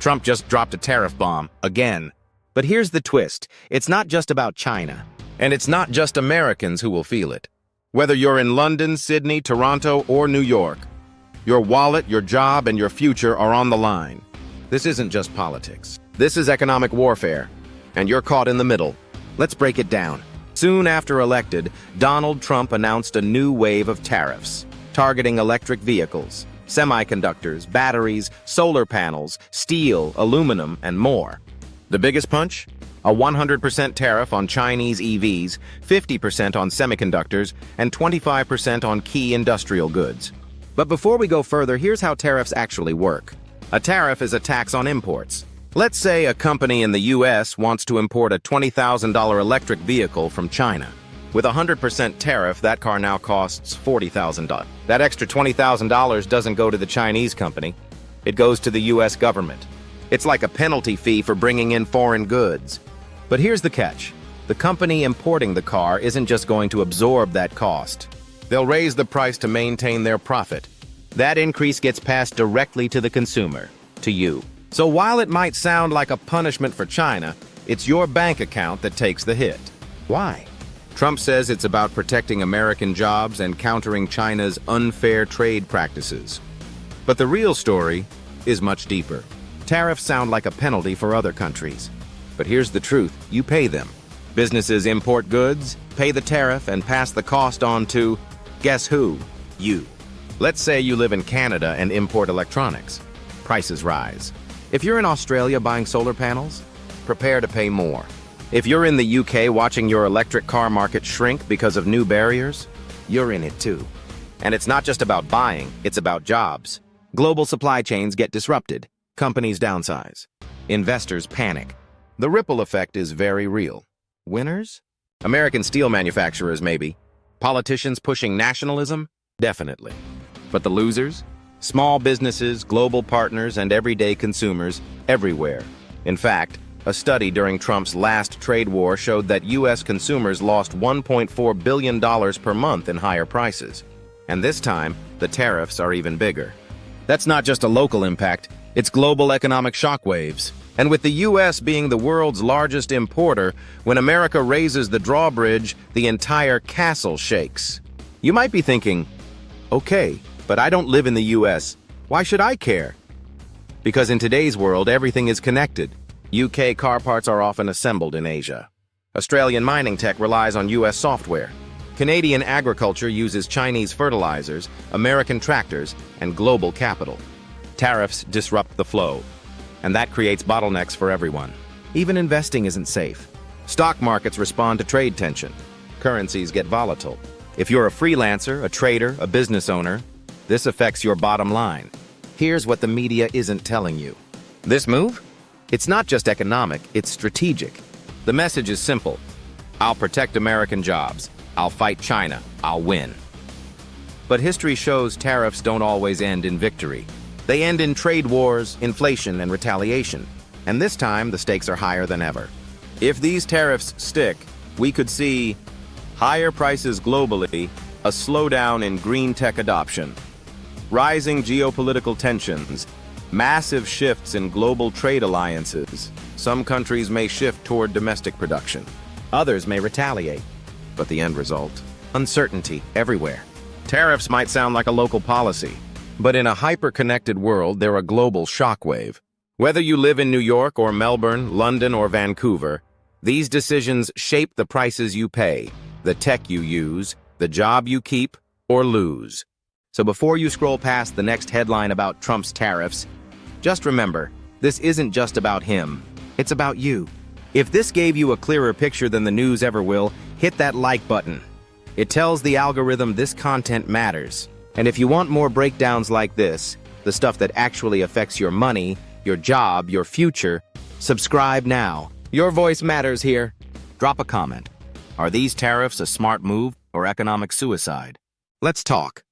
Trump just dropped a tariff bomb, again. But here's the twist. It's not just about China. And it's not just Americans who will feel it. Whether you're in London, Sydney, Toronto, or New York, your wallet, your job, and your future are on the line. This isn't just politics. This is economic warfare. And you're caught in the middle. Let's break it down. Soon after elected, Donald Trump announced a new wave of tariffs, targeting electric vehicles, semiconductors, batteries, solar panels, steel, aluminum, and more. The biggest punch? A 100% tariff on Chinese EVs, 50% on semiconductors, and 25% on key industrial goods. But before we go further, here's how tariffs actually work. A tariff is a tax on imports. Let's say a company in the US wants to import a $20,000 electric vehicle from China. With a 100% tariff, that car now costs $40,000. That extra $20,000 doesn't go to the Chinese company. It goes to the US government. It's like a penalty fee for bringing in foreign goods. But here's the catch. The company importing the car isn't just going to absorb that cost. They'll raise the price to maintain their profit. That increase gets passed directly to the consumer, to you. So while it might sound like a punishment for China, it's your bank account that takes the hit. Why? Trump says it's about protecting American jobs and countering China's unfair trade practices. But the real story is much deeper. Tariffs sound like a penalty for other countries. But here's the truth, you pay them. Businesses import goods, pay the tariff, and pass the cost on to, guess who? You. Let's say you live in Canada and import electronics. Prices rise. If you're in Australia buying solar panels, prepare to pay more. If you're in the UK watching your electric car market shrink because of new barriers, you're in it too. And it's not just about buying, it's about jobs. Global supply chains get disrupted. Companies downsize. Investors panic. The ripple effect is very real. Winners? American steel manufacturers, maybe. Politicians pushing nationalism? Definitely. But the losers? Small businesses, global partners, and everyday consumers everywhere. In fact, a study during Trump's last trade war showed that U.S. consumers lost $1.4 billion per month in higher prices. And this time, the tariffs are even bigger. That's not just a local impact, it's global economic shockwaves. And with the U.S. being the world's largest importer, when America raises the drawbridge, the entire castle shakes. You might be thinking, okay, but I don't live in the U.S. Why should I care? Because in today's world, everything is connected. UK car parts are often assembled in Asia. Australian mining tech relies on U.S. software. Canadian agriculture uses Chinese fertilizers, American tractors, and global capital. Tariffs disrupt the flow, and that creates bottlenecks for everyone. Even investing isn't safe. Stock markets respond to trade tension. Currencies get volatile. If you're a freelancer, a trader, a business owner, this affects your bottom line. Here's what the media isn't telling you. This move? It's not just economic, it's strategic. The message is simple. I'll protect American jobs. I'll fight China. I'll win. But history shows tariffs don't always end in victory. They end in trade wars, inflation, and retaliation. And this time, the stakes are higher than ever. If these tariffs stick, we could see higher prices globally, a slowdown in green tech adoption, rising geopolitical tensions, massive shifts in global trade alliances. Some countries may shift toward domestic production. Others may retaliate. But the end result? Uncertainty everywhere. Tariffs might sound like a local policy, but in a hyper-connected world, they're a global shockwave. Whether you live in New York or Melbourne, London or Vancouver, these decisions shape the prices you pay, the tech you use, the job you keep or lose. So before you scroll past the next headline about Trump's tariffs, just remember, this isn't just about him. It's about you. If this gave you a clearer picture than the news ever will, hit that like button. It tells the algorithm this content matters. And if you want more breakdowns like this, the stuff that actually affects your money, your job, your future, subscribe now. Your voice matters here. Drop a comment. Are these tariffs a smart move or economic suicide? Let's talk.